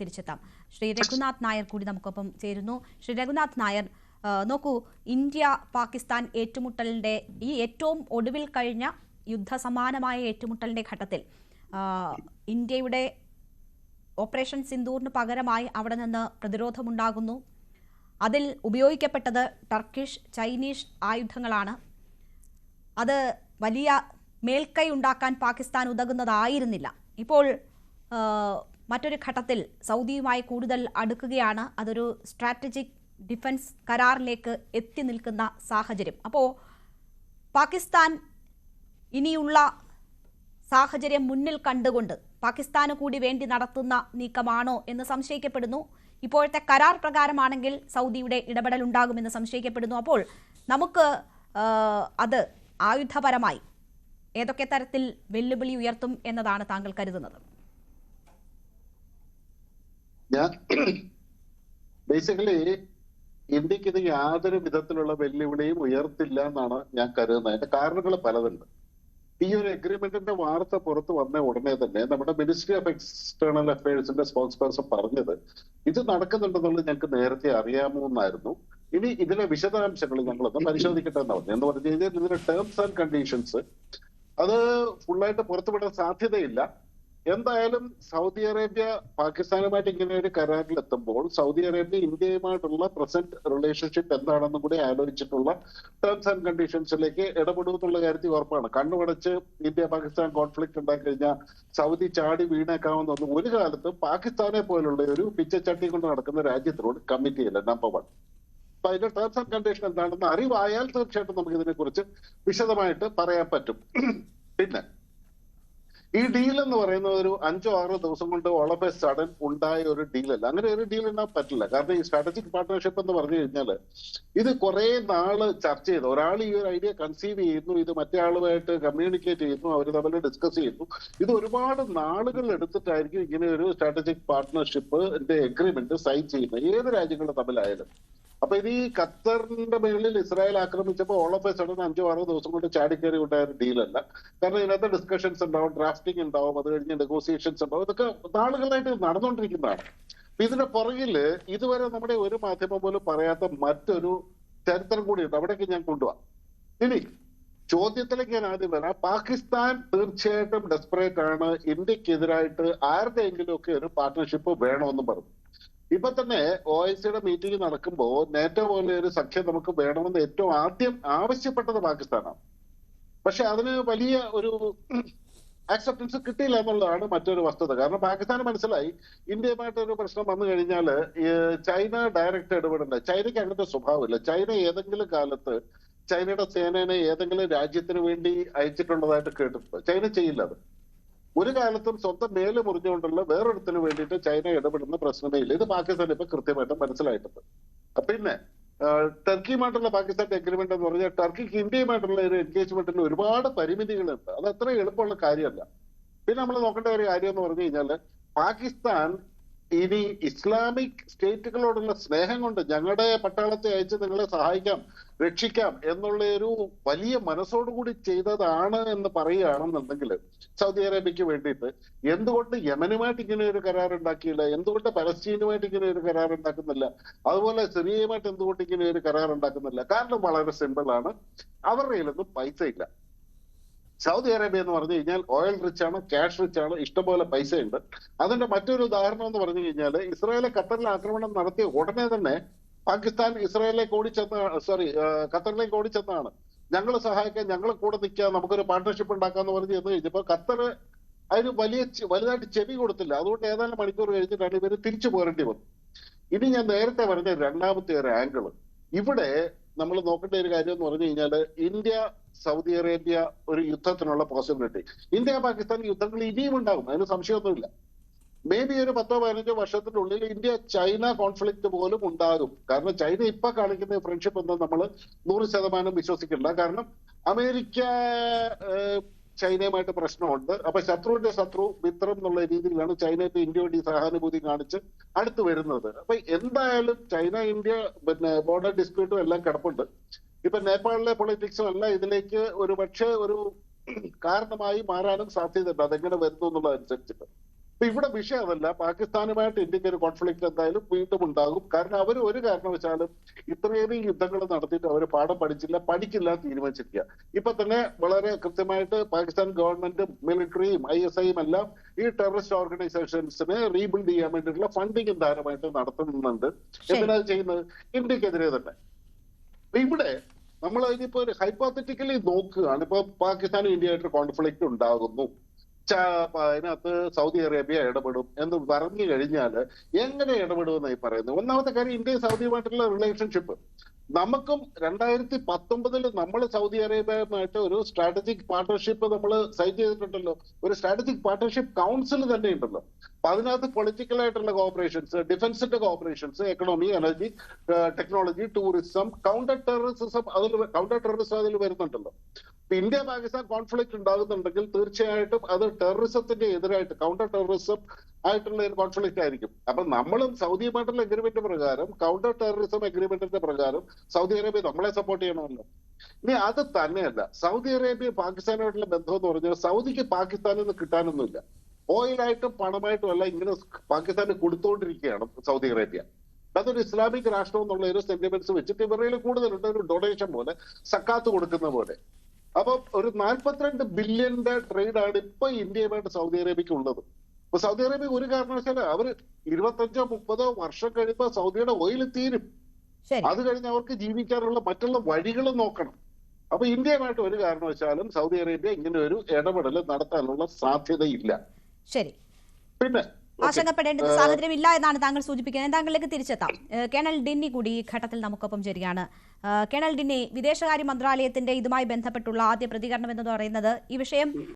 തിരിച്ചെത്താം. ശ്രീ രഘുനാഥ് നായർ കൂടി നമുക്കൊപ്പം ചേരുന്നു. ശ്രീ രഘുനാഥ് നായർ, നോക്കൂ, ഇന്ത്യ പാകിസ്ഥാൻ ഏറ്റുമുട്ടലിന്റെ ഈ ഏറ്റവും ഒടുവിൽ കഴിഞ്ഞ യുദ്ധസമാനമായ ഏറ്റുമുട്ടലിന്റെ ഘട്ടത്തിൽ ഇന്ത്യയുടെ ഓപ്പറേഷൻ സിന്ദൂറിന് പകരമായി അവിടെ നിന്ന് പ്രതിരോധമുണ്ടാകുന്നു. അതിൽ ഉപയോഗിക്കപ്പെട്ടത് ടർക്കിഷ്, ചൈനീസ് ആയുധങ്ങളാണ്. അത് വലിയ മേൽക്കൈ ഉണ്ടാക്കാൻ പാകിസ്ഥാൻ ഉതകുന്നതായിരുന്നില്ല. ഇപ്പോൾ മറ്റൊരു ഘട്ടത്തിൽ സൗദിയുമായി കൂടുതൽ അടുക്കുകയാണ്. അതൊരു സ്ട്രാറ്റജിക് ഡിഫൻസ് കരാറിലേക്ക് എത്തി നിൽക്കുന്ന സാഹചര്യം. അപ്പോൾ പാകിസ്ഥാൻ ഇനിയുള്ള സാഹചര്യം മുന്നിൽ കണ്ടുകൊണ്ട് പാകിസ്ഥാന് കൂടി വേണ്ടി നടത്തുന്ന നീക്കമാണോ എന്ന് സംശയിക്കപ്പെടുന്നു. ഇപ്പോഴത്തെ കരാർ പ്രകാരമാണെങ്കിൽ സൗദിയുടെ ഇടപെടൽ ഉണ്ടാകുമെന്ന് സംശയിക്കപ്പെടുന്നു. അപ്പോൾ നമുക്ക് അത് ആയുധപരമായി ഏതൊക്കെ തരത്തിൽ വെല്ലുവിളി ഉയർത്തും എന്നതാണ് താങ്കൾ കരുതുന്നത്? ബേസിക്കലി ഇന്ത്യക്ക് ഇത് യാതൊരു വിധത്തിലുള്ള വെല്ലുവിളിയും ഉയർത്തില്ല എന്നാണ് ഞാൻ കരുതുന്നത്. അതിന്റെ കാരണങ്ങൾ പലതുണ്ട്. ഈ ഒരു എഗ്രിമെന്റിന്റെ വാർത്ത പുറത്ത് വന്ന ഉടനെ തന്നെ നമ്മുടെ മിനിസ്ട്രി ഓഫ് എക്സ്റ്റേണൽ അഫയേഴ്സിന്റെ സ്പോക്സ് പേഴ്സൺ പറഞ്ഞത് ഇത് നടക്കുന്നുണ്ടെന്നുള്ളത് ഞങ്ങൾക്ക് നേരത്തെ അറിയാമെന്നായിരുന്നു. ഇനി ഇതിലെ വിശദാംശങ്ങൾ ഞങ്ങളൊന്ന് പരിശോധിക്കട്ടെ എന്ന് പറഞ്ഞു. എന്ന് പറഞ്ഞു കഴിഞ്ഞാൽ ഇതിന്റെ ടേംസ് ആൻഡ് കണ്ടീഷൻസ് അത് ഫുള്ളായിട്ട് പുറത്തുവിടാൻ സാധ്യതയില്ല. എന്തായാലും സൗദി അറേബ്യ പാകിസ്ഥാനുമായിട്ട് ഇങ്ങനെ ഒരു കരാറിലെത്തുമ്പോൾ സൗദി അറേബ്യ ഇന്ത്യയുമായിട്ടുള്ള പ്രസന്റ് റിലേഷൻഷിപ്പ് എന്താണെന്നും കൂടി ആലോചിച്ചിട്ടുള്ള ടേംസ് ആൻഡ് കണ്ടീഷൻസിലേക്ക് ഇടപെടുമെന്നുള്ള കാര്യത്തിൽ ഉറപ്പാണ്. കണ്ണുമടച്ച് ഇന്ത്യ പാകിസ്ഥാൻ കോൺഫ്ലിക്ട് ഉണ്ടാക്കി കഴിഞ്ഞാൽ സൗദി ചാടി വീണേക്കാവുന്നൊന്നും ഒരു കാലത്ത് പാകിസ്ഥാനെ പോലുള്ള ഒരു പിച്ചച്ചട്ടി കൊണ്ട് നടക്കുന്ന രാജ്യത്തിനോട് കമ്മിറ്റ് ചെയ്യില്ല. നമ്പർ 1. അപ്പൊ അതിന്റെ ടേംസ് ആൻഡ് കണ്ടീഷൻ എന്താണെന്ന് അറിവായാൽ തീർച്ചയായിട്ടും നമുക്ക് ഇതിനെ കുറിച്ച് വിശദമായിട്ട് പറയാൻ പറ്റും. പിന്നെ ഈ ഡീൽ എന്ന് പറയുന്നത് ഒരു 5-6 ദിവസം കൊണ്ട് ഓൾ ഓഫ് എ സഡൻ ഉണ്ടായ ഒരു ഡീലല്ല. അങ്ങനെ ഒരു ഡീൽ ഉണ്ടാകാൻ പറ്റില്ല. കാരണം ഈ സ്ട്രാറ്റജിക് പാർട്ട്ണർഷിപ്പ് എന്ന് പറഞ്ഞു കഴിഞ്ഞാൽ ഇത് കുറെ നാള് ചർച്ച ചെയ്തു. ഒരാൾ ഈ ഒരു ഐഡിയ കൺസീവ് ചെയ്യുന്നു, ഇത് മറ്റേ ആളുമായിട്ട് കമ്മ്യൂണിക്കേറ്റ് ചെയ്യുന്നു, അവർ തമ്മിൽ ഡിസ്കസ് ചെയ്യുന്നു. ഇത് ഒരുപാട് നാളുകൾ എടുത്തിട്ടായിരിക്കും ഇങ്ങനെ ഒരു സ്ട്രാറ്റജിക് പാർട്ട്ണർഷിപ്പിന്റെ എഗ്രിമെന്റ് സൈൻ ചെയ്യുന്നത്, ഏത് രാജ്യങ്ങൾ തമ്മിലായാലും. അപ്പൊ ഇത് ഈ ഖത്തറിന്റെ മേളിൽ ഇസ്രായേൽ ആക്രമിച്ചപ്പോൾ ഓൾ ഓഫ് എ സഡൻ 5-6 ദിവസം കൊണ്ട് ചാടിക്കയറി ഉണ്ടായ ഒരു ഡീലല്ല. കാരണം ഇതിനകത്ത് ഡിസ്കഷൻസ് ഉണ്ടാവും, ഡ്രാഫ്റ്റിംഗ് ഉണ്ടാവും, അത് കഴിഞ്ഞ് നെഗോസിയേഷൻസ് ഉണ്ടാവും. ഇതൊക്കെ നാളുകളായിട്ട് നടന്നുകൊണ്ടിരിക്കുന്നതാണ്. അപ്പൊ ഇതിന്റെ പുറകില് ഇതുവരെ നമ്മുടെ ഒരു മാധ്യമം പോലും പറയാത്ത മറ്റൊരു ചരിത്രം കൂടിയുണ്ട്. അവിടേക്ക് ഞാൻ കൊണ്ടുപോവാം. ഇനി ചോദ്യത്തിലേക്ക് ഞാൻ ആദ്യം വരാം. പാകിസ്ഥാൻ തീർച്ചയായിട്ടും ഡെസ്പറേറ്റ് ആണ്. ഇന്ത്യക്കെതിരായിട്ട് ആരുടെയെങ്കിലും ഒക്കെ ഒരു പാർട്ട്ണർഷിപ്പ് വേണമെന്നും പറഞ്ഞു. ഇപ്പൊ തന്നെ OICയുടെ മീറ്റിംഗ് നടക്കുമ്പോൾ നേറ്റോ പോലെ ഒരു സഖ്യം നമുക്ക് വേണമെന്ന് ഏറ്റവും ആദ്യം ആവശ്യപ്പെട്ടത് പാകിസ്ഥാനാണ്. പക്ഷെ അതിന് വലിയ ഒരു ആക്സെപ്റ്റൻസ് കിട്ടിയില്ല എന്നുള്ളതാണ് മറ്റൊരു വസ്തുത. കാരണം പാകിസ്ഥാന് മനസ്സിലായി ഇന്ത്യയുമായിട്ടൊരു പ്രശ്നം വന്നു കഴിഞ്ഞാൽ ചൈന ഡയറക്റ്റ് ഇടപെടണ്ട. ചൈനയ്ക്ക് അങ്ങനത്തെ സ്വഭാവമില്ല. ചൈന ഏതെങ്കിലും കാലത്ത് ചൈനയുടെ സേനനെ ഏതെങ്കിലും രാജ്യത്തിന് വേണ്ടി അയച്ചിട്ടുള്ളതായിട്ട് കേട്ടിട്ടുണ്ട്. ചൈന ചെയ്യില്ല അത്. ഒരു കാലത്തും സ്വന്തം മേല് മുറിഞ്ഞുകൊണ്ടുള്ള വേറൊരുത്തിന് വേണ്ടിയിട്ട് ചൈന ഇടപെടുന്ന പ്രശ്നമേ ഇല്ല. ഇത് പാകിസ്ഥാൻ ഇപ്പൊ കൃത്യമായിട്ട് മനസ്സിലായിട്ടുണ്ട്. പിന്നെ ടർക്കിയുമായിട്ടുള്ള പാകിസ്ഥാന്റെ എഗ്രിമെന്റ് എന്ന് പറഞ്ഞാൽ ടർക്കിക്ക് ഇന്ത്യയുമായിട്ടുള്ള ഒരു എൻഗേജ്മെന്റിന് ഒരുപാട് പരിമിതികളുണ്ട്. അത് അത്ര എളുപ്പമുള്ള കാര്യമല്ല. പിന്നെ നമ്മൾ നോക്കേണ്ട ഒരു കാര്യം എന്ന് പറഞ്ഞു കഴിഞ്ഞാൽ പാകിസ്ഥാൻ ഇനി ഇസ്ലാമിക് സ്റ്റേറ്റുകളോടുള്ള സ്നേഹം കൊണ്ട് ഞങ്ങളുടെ പട്ടാളത്തെ അയച്ച് നിങ്ങളെ സഹായിക്കാം, രക്ഷിക്കാം എന്നുള്ള ഒരു വലിയ മനസ്സോടുകൂടി ചെയ്തതാണ് എന്ന് പറയുകയാണെന്നുണ്ടെങ്കിൽ സൗദി അറേബ്യക്ക് വേണ്ടിയിട്ട് എന്തുകൊണ്ട് യമനുമായിട്ട് ഇങ്ങനെ ഒരു കരാർ ഉണ്ടാക്കിയില്ല, എന്തുകൊണ്ട് പലസ്തീനുമായിട്ട് ഇങ്ങനെ ഒരു കരാർ ഉണ്ടാക്കുന്നില്ല, അതുപോലെ സിറിയയുമായിട്ട് എന്തുകൊണ്ട് ഇങ്ങനെ ഒരു കരാർ ഉണ്ടാക്കുന്നില്ല? കാരണം വളരെ സിമ്പിൾ ആണ്, അവരുടെ കയ്യിലൊന്നും പൈസ ഇല്ല. സൗദി അറേബ്യ എന്ന് പറഞ്ഞു കഴിഞ്ഞാൽ ഓയിൽ റിച്ച് ആണ്, ക്യാഷ് റിച്ച് ആണ്, ഇഷ്ടംപോലെ പൈസ ഉണ്ട്. അതിന്റെ മറ്റൊരു ഉദാഹരണം എന്ന് പറഞ്ഞു കഴിഞ്ഞാൽ ഇസ്രായേലെ ഖത്തറിൽ ആക്രമണം നടത്തിയ ഉടനെ തന്നെ പാകിസ്ഥാൻ ഇസ്രായേലിലേക്ക് ഖത്തറിലേക്ക് ഓടിച്ചെന്നാണ് ഞങ്ങൾ സഹായിക്കാൻ, ഞങ്ങൾ കൂടെ നിൽക്കാം, നമുക്കൊരു പാർട്ട്ണർഷിപ്പ് ഉണ്ടാക്കാന്ന് പറഞ്ഞ് ചെന്ന് കഴിഞ്ഞപ്പോൾ ഖത്തർ അതിന് വലുതായിട്ട് ചെവി കൊടുത്തില്ല. അതുകൊണ്ട് ഏതാനും മണിക്കൂർ കഴിഞ്ഞിട്ടാണ് ഇവര് തിരിച്ചു പോരേണ്ടി വന്നത്. ഇനി ഞാൻ നേരത്തെ പറഞ്ഞ രണ്ടാമത്തെ ഒരു ആംഗിള് ഇവിടെ നമ്മൾ നോക്കേണ്ട ഒരു കാര്യം എന്ന് പറഞ്ഞു കഴിഞ്ഞാൽ ഇന്ത്യ സൗദി അറേബ്യ ഒരു യുദ്ധത്തിനുള്ള പോസിബിലിറ്റി, ഇന്ത്യ പാകിസ്ഥാൻ യുദ്ധങ്ങൾ ഇനിയും ഉണ്ടാകും, അതിന് സംശയമൊന്നുമില്ല. മേ ബി ഒരു 10-15 വർഷത്തിനുള്ളിൽ ഇന്ത്യ ചൈന കോൺഫ്ലിക്ട് പോലും ഉണ്ടാകും. കാരണം ചൈന ഇപ്പൊ കാണിക്കുന്ന ഫ്രണ്ട്ഷിപ്പ് ഒന്നും നമ്മൾ 100% വിശ്വസിക്കില്ല. കാരണം അമേരിക്ക ചൈനയുമായിട്ട് പ്രശ്നമുണ്ട്. അപ്പൊ ശത്രുവിന്റെ ശത്രു മിത്രം എന്നുള്ള രീതിയിലാണ് ചൈന ഇപ്പൊ ഇന്ത്യയോട് ഈ സഹാനുഭൂതി കാണിച്ച് അടുത്ത് വരുന്നത്. അപ്പൊ എന്തായാലും ചൈന ഇന്ത്യ ബോർഡർ ഡിസ്പ്യൂട്ടും എല്ലാം കിടപ്പുണ്ട്. ഇപ്പൊ നേപ്പാളിലെ പൊളിറ്റിക്സും എല്ലാം ഇതിലേക്ക് ഒരു പക്ഷേ ഒരു കാരണമായി മാറാനും സാധ്യതയുണ്ട്, അതെങ്ങനെ വരുന്നു എന്നുള്ളതനുസരിച്ചിട്ട്. അപ്പൊ ഇവിടെ വിഷയം അതല്ല. പാകിസ്ഥാനുമായിട്ട് ഇന്ത്യക്ക് ഒരു കോൺഫ്ലിക്ട് എന്തായാലും വീണ്ടും ഉണ്ടാകും. കാരണം അവർ ഒരു കാരണവശാലും ഇത്രയേറെ യുദ്ധങ്ങൾ നടത്തിയിട്ട് അവർ പാഠം പഠിക്കില്ല തീരുമാനിച്ചിരിക്കുക. ഇപ്പൊ തന്നെ വളരെ കൃത്യമായിട്ട് പാകിസ്ഥാൻ ഗവൺമെന്റും മിലിറ്ററിയും ISIയും എല്ലാം ഈ ടെററിസ്റ്റ് ഓർഗനൈസേഷൻസിനെ റീബിൽഡ് ചെയ്യാൻ വേണ്ടിയിട്ടുള്ള ഫണ്ടിങ് ധാരമായിട്ട് നടത്തുന്നുണ്ട്. എന്തിനാണ് ചെയ്യുന്നത്? ഇന്ത്യക്കെതിരെ തന്നെ. ഇവിടെ നമ്മൾ ഇതിപ്പോ ഒരു ഹൈപ്പോത്തറ്റിക്കലി നോക്കുകയാണ്. ഇപ്പൊ പാകിസ്ഥാനും ഇന്ത്യയായിട്ട് കോൺഫ്ലിക്ട് ഉണ്ടാകുന്നു, അതിനകത്ത് സൗദി അറേബ്യ ഇടപെടും എന്ന് പറഞ്ഞു കഴിഞ്ഞാൽ എങ്ങനെ ഇടപെടുമെന്നായി പറയുന്നത്? ഒന്നാമത്തെ കാര്യം, ഇന്ത്യയും സൗദിയുമായിട്ടുള്ള റിലേഷൻഷിപ്പ്. നമുക്കും 2019 നമ്മൾ സൗദി അറേബ്യയുമായിട്ട് ഒരു സ്ട്രാറ്റജിക് പാർട്ണർഷിപ്പ് നമ്മൾ സൈൻ ചെയ്തിട്ടുണ്ടല്ലോ. ഒരു സ്ട്രാറ്റജിക് പാർട്ണർഷിപ്പ് കൗൺസിൽ തന്നെ ഉണ്ടല്ലോ. അപ്പൊ അതിനകത്ത് പൊളിറ്റിക്കൽ ആയിട്ടുള്ള കോഓപ്പറേഷൻസ്, ഡിഫൻസിന്റെ cooperations, economy, energy, technology, tourism, counter terrorism അതിൽ വരുന്നുണ്ടല്ലോ. ഇന്ത്യ പാകിസ്ഥാൻ കോൺഫ്ലിക്ട് ഉണ്ടാകുന്നുണ്ടെങ്കിൽ തീർച്ചയായിട്ടും അത് ടെററിസത്തിന്റെ എതിരായിട്ട്, കൗണ്ടർ ടെററിസം ആയിട്ടുള്ള ഒരു കോൺഫ്ലിക്ട് ആയിരിക്കും. അപ്പൊ നമ്മളും സൗദിയുമായിട്ടുള്ള എഗ്രിമെന്റ് പ്രകാരം, കൗണ്ടർ ടെററിസം എഗ്രിമെന്റിന്റെ പ്രകാരം സൗദി അറേബ്യ നമ്മളെ സപ്പോർട്ട് ചെയ്യണമല്ലോ. ഇനി അത് തന്നെയല്ല, സൗദി അറേബ്യ പാകിസ്ഥാനുമായിട്ടുള്ള ബന്ധം എന്ന് പറഞ്ഞാൽ സൗദിക്ക് പാകിസ്ഥാനിൽ നിന്ന് കിട്ടാനൊന്നുമില്ല. ഓയിലായിട്ടും പണമായിട്ടും അല്ല ഇങ്ങനെ പാകിസ്ഥാന് കൊടുത്തുകൊണ്ടിരിക്കുകയാണ് സൗദി അറേബ്യ. അതൊരു ഇസ്ലാമിക് രാഷ്ട്രം എന്നുള്ള ഒരു സെന്റിമെന്റ്സ് വെച്ചിട്ട് ഇവരുടെ കൂടുതലുണ്ട്, ഒരു ഡൊണേഷൻ പോലെ, സക്കാത്ത് കൊടുക്കുന്ന പോലെ. അപ്പൊ ഒരു 42 ബില്യന്റെ ട്രേഡാണ് ഇപ്പൊ ഇന്ത്യയുമായിട്ട് സൗദി അറേബ്യക്ക് ഉള്ളത്. അപ്പൊ സൗദി അറേബ്യ ഒരു കാരണവശാലും അവർ 25-30 വർഷം കഴിയുമ്പോൾ സൗദിയുടെ ഓയിൽ തീരും. അത് കഴിഞ്ഞ് അവർക്ക് ജീവിക്കാനുള്ള മറ്റുള്ള വഴികൾ നോക്കണം. അപ്പൊ ഇന്ത്യയുമായിട്ട് ഒരു കാരണവശാലും സൗദി അറേബ്യ ഇങ്ങനെ ഒരു ഇടപെടൽ നടത്താനുള്ള സാധ്യതയില്ല. ശരി, പിന്നെ ആശങ്കപ്പെടേണ്ട സാഹചര്യമില്ല എന്നാണ് താങ്കൾ സൂചിപ്പിക്കുന്നത്. താങ്കളിലേക്ക് തിരിച്ചെത്താം. കേണൽ ഡിന്നി കൂടി ഈ ഘട്ടത്തിൽ നമുക്കൊപ്പം ചേരുകയാണ്. കേണൽ ഡിന്നി, വിദേശകാര്യ മന്ത്രാലയത്തിന്റെ ഇതുമായി ബന്ധപ്പെട്ടുള്ള ആദ്യ പ്രതികരണം എന്ന് പറയുന്നത് ഈ വിഷയം